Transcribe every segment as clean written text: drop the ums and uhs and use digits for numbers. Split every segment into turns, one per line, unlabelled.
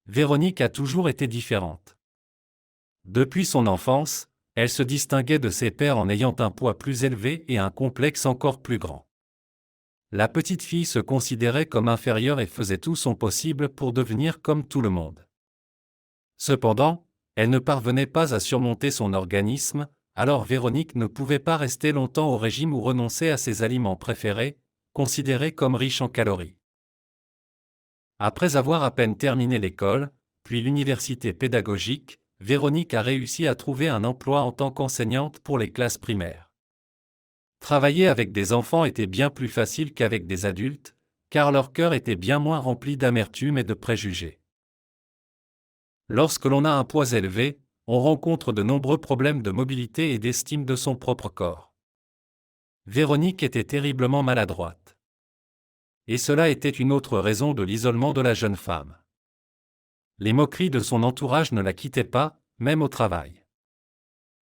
Véronique a toujours été différente. Depuis son enfance, elle se distinguait de ses pairs en ayant un poids plus élevé et un complexe encore plus grand. La petite fille se considérait comme inférieure et faisait tout son possible pour devenir comme tout le monde. Cependant, elle ne parvenait pas à surmonter son organisme, alors Véronique ne pouvait pas rester longtemps au régime ou renoncer à ses aliments préférés, considérés comme riches en calories. Après avoir à peine terminé l'école, puis l'université pédagogique, Véronique a réussi à trouver un emploi en tant qu'enseignante pour les classes primaires. Travailler avec des enfants était bien plus facile qu'avec des adultes, car leur cœur était bien moins rempli d'amertume et de préjugés. Lorsque l'on a un poids élevé, on rencontre de nombreux problèmes de mobilité et d'estime de son propre corps. Véronique était terriblement maladroite. Et cela était une autre raison de l'isolement de la jeune femme. Les moqueries de son entourage ne la quittaient pas, même au travail.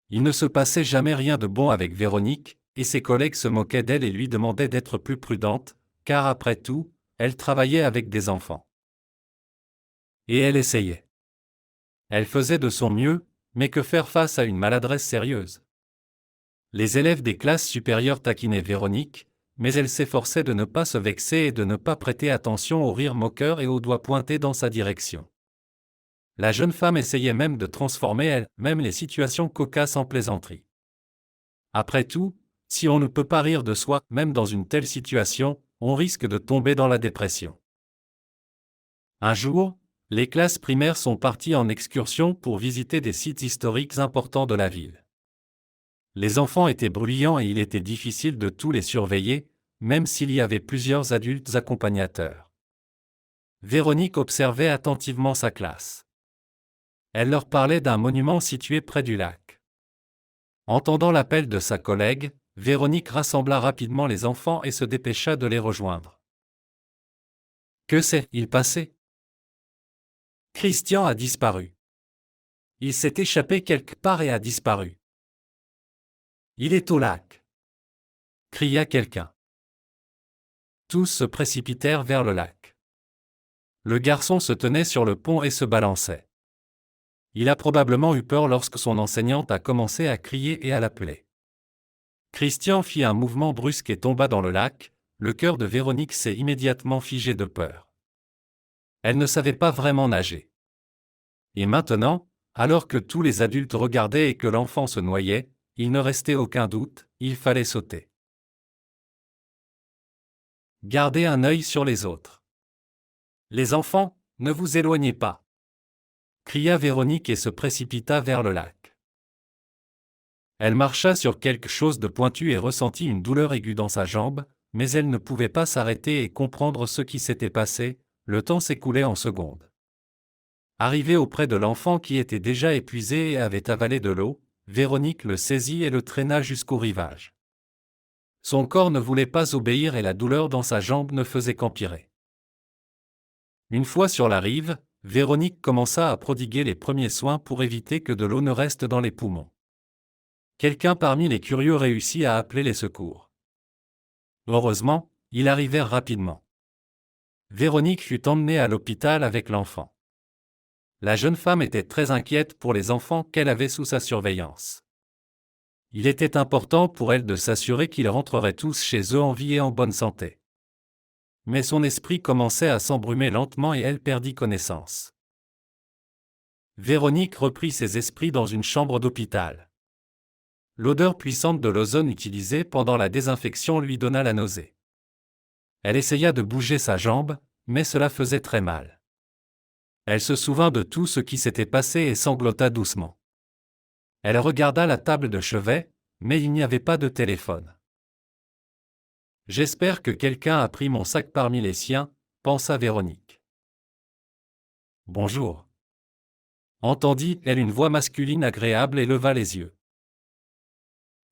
Il ne se passait jamais rien de bon avec Véronique, et ses collègues se moquaient d'elle et lui demandaient d'être plus prudente, car après tout, elle travaillait avec des enfants. Et elle essayait. Elle faisait de son mieux, mais que faire face à une maladresse sérieuse? Les élèves des classes supérieures taquinaient Véronique, mais elle s'efforçait de ne pas se vexer et de ne pas prêter attention aux rires moqueurs et aux doigts pointés dans sa direction. La jeune femme essayait même de transformer elle-même les situations cocasses en plaisanteries. Après tout, si on ne peut pas rire de soi, même dans une telle situation, on risque de tomber dans la dépression. Un jour, les classes primaires sont parties en excursion pour visiter des sites historiques importants de la ville. Les enfants étaient bruyants et il était difficile de tous les surveiller, même s'il y avait plusieurs adultes accompagnateurs. Véronique observait attentivement sa classe. Elle leur parlait d'un monument situé près du lac. Entendant l'appel de sa collègue, Véronique rassembla rapidement les enfants et se dépêcha de les rejoindre. Que s'est-il passé? Christian a disparu. Il s'est échappé quelque part et a disparu. Il est au lac, cria quelqu'un. Tous se précipitèrent vers le lac. Le garçon se tenait sur le pont et se balançait. Il a probablement eu peur lorsque son enseignante a commencé à crier et à l'appeler. Christian fit un mouvement brusque et tomba dans le lac, le cœur de Véronique s'est immédiatement figé de peur. Elle ne savait pas vraiment nager. Et maintenant, alors que tous les adultes regardaient et que l'enfant se noyait, il ne restait aucun doute, il fallait sauter. Gardez un œil sur les autres. Les enfants, ne vous éloignez pas, cria Véronique et se précipita vers le lac. Elle marcha sur quelque chose de pointu et ressentit une douleur aiguë dans sa jambe, mais elle ne pouvait pas s'arrêter et comprendre ce qui s'était passé, le temps s'écoulait en secondes. Arrivée auprès de l'enfant qui était déjà épuisé et avait avalé de l'eau, Véronique le saisit et le traîna jusqu'au rivage. Son corps ne voulait pas obéir et la douleur dans sa jambe ne faisait qu'empirer. Une fois sur la rive, Véronique commença à prodiguer les premiers soins pour éviter que de l'eau ne reste dans les poumons. Quelqu'un parmi les curieux réussit à appeler les secours. Heureusement, ils arrivèrent rapidement. Véronique fut emmenée à l'hôpital avec l'enfant. La jeune femme était très inquiète pour les enfants qu'elle avait sous sa surveillance. Il était important pour elle de s'assurer qu'ils rentreraient tous chez eux en vie et en bonne santé. Mais son esprit commençait à s'embrumer lentement et elle perdit connaissance. Véronique reprit ses esprits dans une chambre d'hôpital. L'odeur puissante de l'ozone utilisée pendant la désinfection lui donna la nausée. Elle essaya de bouger sa jambe, mais cela faisait très mal. Elle se souvint de tout ce qui s'était passé et sanglota doucement. Elle regarda la table de chevet, mais il n'y avait pas de téléphone. J'espère que quelqu'un a pris mon sac parmi les siens, pensa Véronique. Bonjour. Entendit-elle une voix masculine agréable et leva les yeux.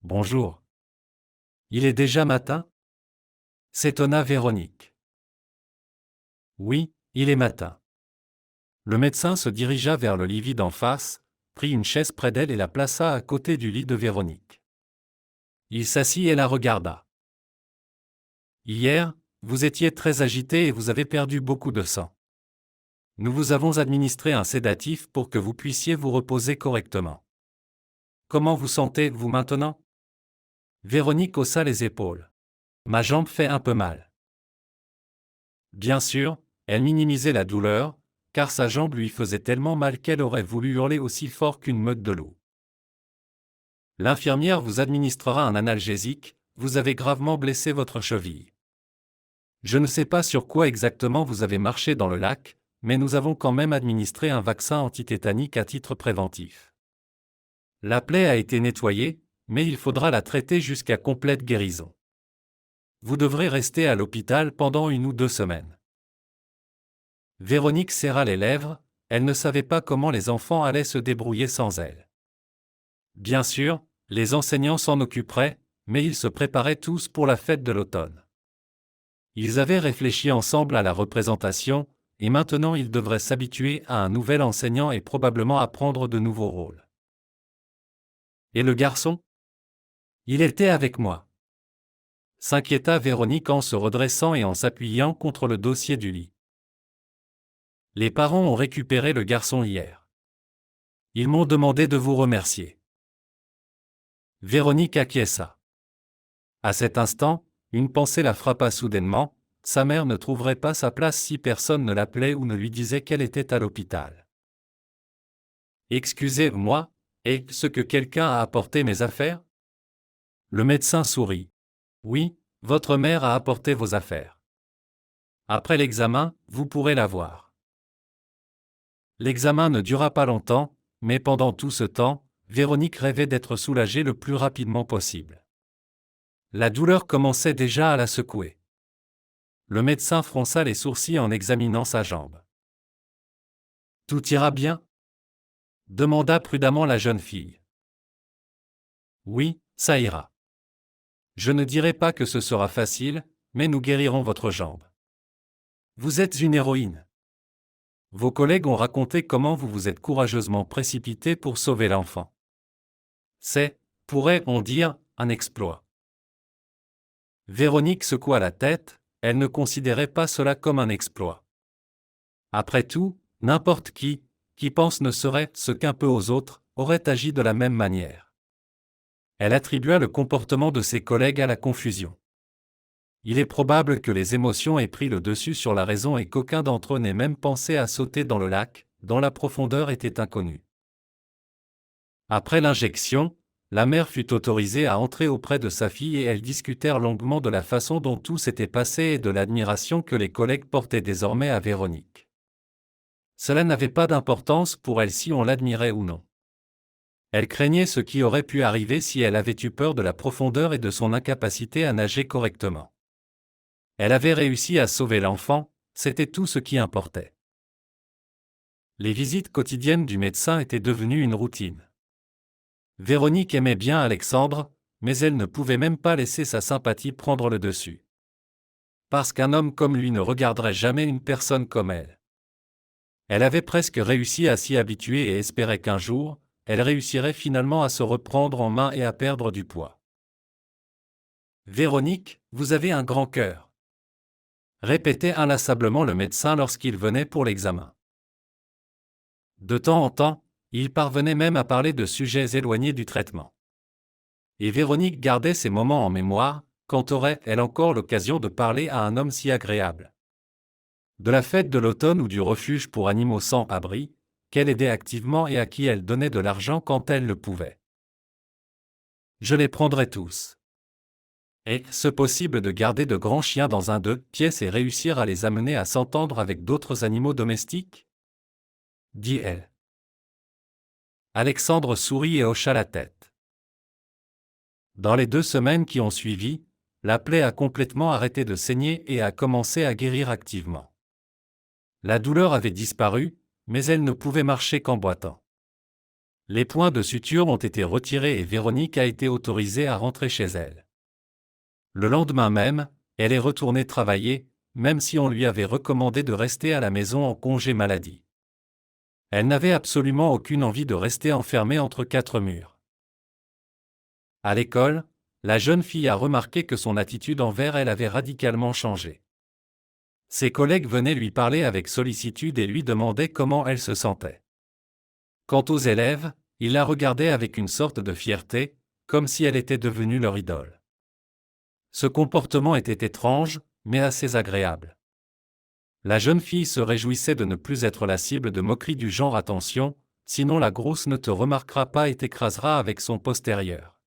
Bonjour. Il est déjà matin? S'étonna Véronique. Oui, il est matin. Le médecin se dirigea vers le lit vide en face, prit une chaise près d'elle et la plaça à côté du lit de Véronique. Il s'assit et la regarda. Hier, vous étiez très agitée et vous avez perdu beaucoup de sang. Nous vous avons administré un sédatif pour que vous puissiez vous reposer correctement. Comment vous sentez-vous maintenant? Véronique haussa les épaules. Ma jambe fait un peu mal. Bien sûr, elle minimisait la douleur, car sa jambe lui faisait tellement mal qu'elle aurait voulu hurler aussi fort qu'une meute de loups. L'infirmière vous administrera un analgésique, vous avez gravement blessé votre cheville. Je ne sais pas sur quoi exactement vous avez marché dans le lac, mais nous avons quand même administré un vaccin antitétanique à titre préventif. La plaie a été nettoyée, mais il faudra la traiter jusqu'à complète guérison. Vous devrez rester à l'hôpital pendant 1 ou 2 semaines. Véronique serra les lèvres, elle ne savait pas comment les enfants allaient se débrouiller sans elle. Bien sûr, les enseignants s'en occuperaient, mais ils se préparaient tous pour la fête de l'automne. Ils avaient réfléchi ensemble à la représentation, et maintenant ils devraient s'habituer à un nouvel enseignant et probablement apprendre de nouveaux rôles. Et le garçon? Il était avec moi. S'inquiéta Véronique en se redressant et en s'appuyant contre le dossier du lit. Les parents ont récupéré le garçon hier. Ils m'ont demandé de vous remercier. Véronique acquiesça. À cet instant, une pensée la frappa soudainement, sa mère ne trouverait pas sa place si personne ne l'appelait ou ne lui disait qu'elle était à l'hôpital. Excusez-moi, est-ce que quelqu'un a apporté mes affaires? Le médecin sourit. Oui, votre mère a apporté vos affaires. Après l'examen, vous pourrez la voir. L'examen ne dura pas longtemps, mais pendant tout ce temps, Véronique rêvait d'être soulagée le plus rapidement possible. La douleur commençait déjà à la secouer. Le médecin fronça les sourcils en examinant sa jambe. Tout ira bien? Demanda prudemment la jeune fille. Oui, ça ira. Je ne dirai pas que ce sera facile, mais nous guérirons votre jambe. Vous êtes une héroïne. Vos collègues ont raconté comment vous vous êtes courageusement précipité pour sauver l'enfant. C'est, pourrait-on dire, un exploit. Véronique secoua la tête, elle ne considérait pas cela comme un exploit. Après tout, n'importe qui pense ne serait-ce qu'un peu aux autres, aurait agi de la même manière. Elle attribua le comportement de ses collègues à la confusion. Il est probable que les émotions aient pris le dessus sur la raison et qu'aucun d'entre eux n'ait même pensé à sauter dans le lac, dont la profondeur était inconnue. Après l'injection, la mère fut autorisée à entrer auprès de sa fille et elles discutèrent longuement de la façon dont tout s'était passé et de l'admiration que les collègues portaient désormais à Véronique. Cela n'avait pas d'importance pour elle si on l'admirait ou non. Elle craignait ce qui aurait pu arriver si elle avait eu peur de la profondeur et de son incapacité à nager correctement. Elle avait réussi à sauver l'enfant, c'était tout ce qui importait. Les visites quotidiennes du médecin étaient devenues une routine. Véronique aimait bien Alexandre, mais elle ne pouvait même pas laisser sa sympathie prendre le dessus. Parce qu'un homme comme lui ne regarderait jamais une personne comme elle. Elle avait presque réussi à s'y habituer et espérait qu'un jour, elle réussirait finalement à se reprendre en main et à perdre du poids. Véronique, vous avez un grand cœur, répétait inlassablement le médecin lorsqu'il venait pour l'examen. De temps en temps, il parvenait même à parler de sujets éloignés du traitement. Et Véronique gardait ces moments en mémoire, quand aurait-elle encore l'occasion de parler à un homme si agréable? De la fête de l'automne ou du refuge pour animaux sans abri, qu'elle aidait activement et à qui elle donnait de l'argent quand elle le pouvait. Je les prendrai tous. Est-ce possible de garder de grands chiens dans un 2 pièces et réussir à les amener à s'entendre avec d'autres animaux domestiques? Dit-elle. Alexandre sourit et hocha la tête. Dans les 2 semaines qui ont suivi, la plaie a complètement arrêté de saigner et a commencé à guérir activement. La douleur avait disparu, mais elle ne pouvait marcher qu'en boitant. Les points de suture ont été retirés et Véronique a été autorisée à rentrer chez elle. Le lendemain même, elle est retournée travailler, même si on lui avait recommandé de rester à la maison en congé maladie. Elle n'avait absolument aucune envie de rester enfermée entre 4 murs. À l'école, la jeune fille a remarqué que son attitude envers elle avait radicalement changé. Ses collègues venaient lui parler avec sollicitude et lui demandaient comment elle se sentait. Quant aux élèves, ils la regardaient avec une sorte de fierté, comme si elle était devenue leur idole. Ce comportement était étrange, mais assez agréable. La jeune fille se réjouissait de ne plus être la cible de moqueries du genre attention, sinon la grosse ne te remarquera pas et t'écrasera avec son postérieur.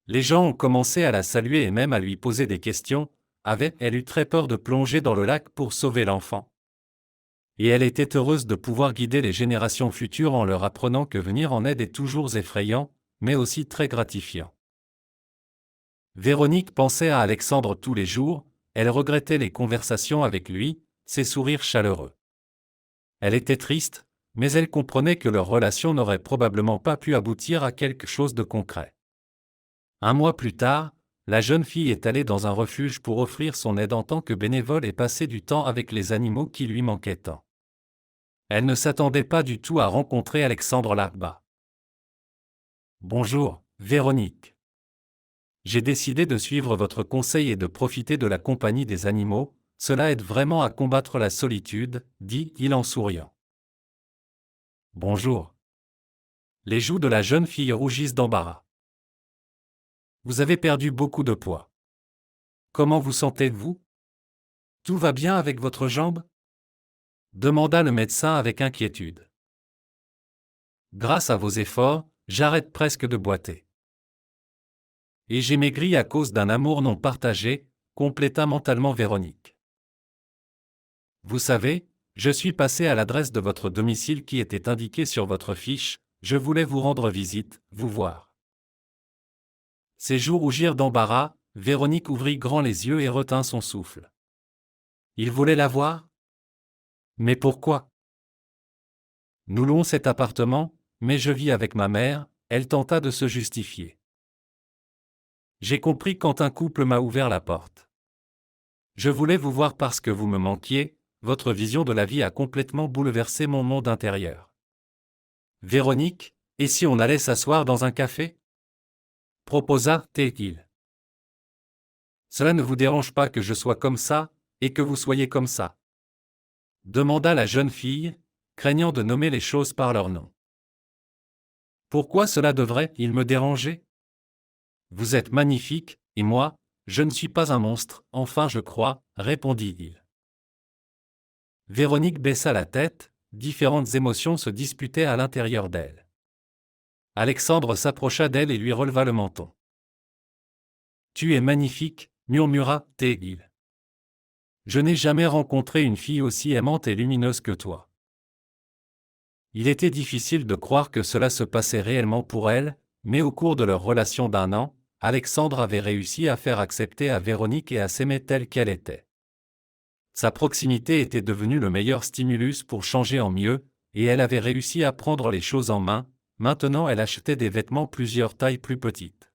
Les gens ont commencé à la saluer et même à lui poser des questions. Avait-elle eu très peur de plonger dans le lac pour sauver l'enfant? Et elle était heureuse de pouvoir guider les générations futures en leur apprenant que venir en aide est toujours effrayant, mais aussi très gratifiant. Véronique pensait à Alexandre tous les jours, elle regrettait les conversations avec lui, ses sourires chaleureux. Elle était triste, mais elle comprenait que leur relation n'aurait probablement pas pu aboutir à quelque chose de concret. Un mois plus tard, la jeune fille est allée dans un refuge pour offrir son aide en tant que bénévole et passer du temps avec les animaux qui lui manquaient tant. Elle ne s'attendait pas du tout à rencontrer Alexandre là-bas. Bonjour, Véronique. J'ai décidé de suivre votre conseil et de profiter de la compagnie des animaux, cela aide vraiment à combattre la solitude, dit-il en souriant. Bonjour. Les joues de la jeune fille rougissent d'embarras. Vous avez perdu beaucoup de poids. Comment vous sentez-vous? Tout va bien avec votre jambe? Demanda le médecin avec inquiétude. Grâce à vos efforts, j'arrête presque de boiter. Et j'ai maigri à cause d'un amour non partagé, compléta mentalement Véronique. Vous savez, je suis passé à l'adresse de votre domicile qui était indiquée sur votre fiche, je voulais vous rendre visite, vous voir. Ses joues rougirent d'embarras, Véronique ouvrit grand les yeux et retint son souffle. Il voulait la voir? Mais pourquoi? Nous louons cet appartement, mais je vis avec ma mère, elle tenta de se justifier. J'ai compris quand un couple m'a ouvert la porte. Je voulais vous voir parce que vous me manquiez, votre vision de la vie a complètement bouleversé mon monde intérieur. Véronique, et si on allait s'asseoir dans un café? Proposa-t-il. Cela ne vous dérange pas que je sois comme ça, et que vous soyez comme ça? Demanda la jeune fille, craignant de nommer les choses par leur nom. Pourquoi cela devrait-il me déranger? Vous êtes magnifique, et moi, je ne suis pas un monstre, enfin je crois, répondit-il. Véronique baissa la tête, différentes émotions se disputaient à l'intérieur d'elle. Alexandre s'approcha d'elle et lui releva le menton. Tu es magnifique, murmura-t-il. Je n'ai jamais rencontré une fille aussi aimante et lumineuse que toi. Il était difficile de croire que cela se passait réellement pour elle, mais au cours de leur relation d'1 an, Alexandre avait réussi à faire accepter à Véronique et à s'aimer telle qu'elle était. Sa proximité était devenue le meilleur stimulus pour changer en mieux, et elle avait réussi à prendre les choses en main, maintenant elle achetait des vêtements plusieurs tailles plus petites.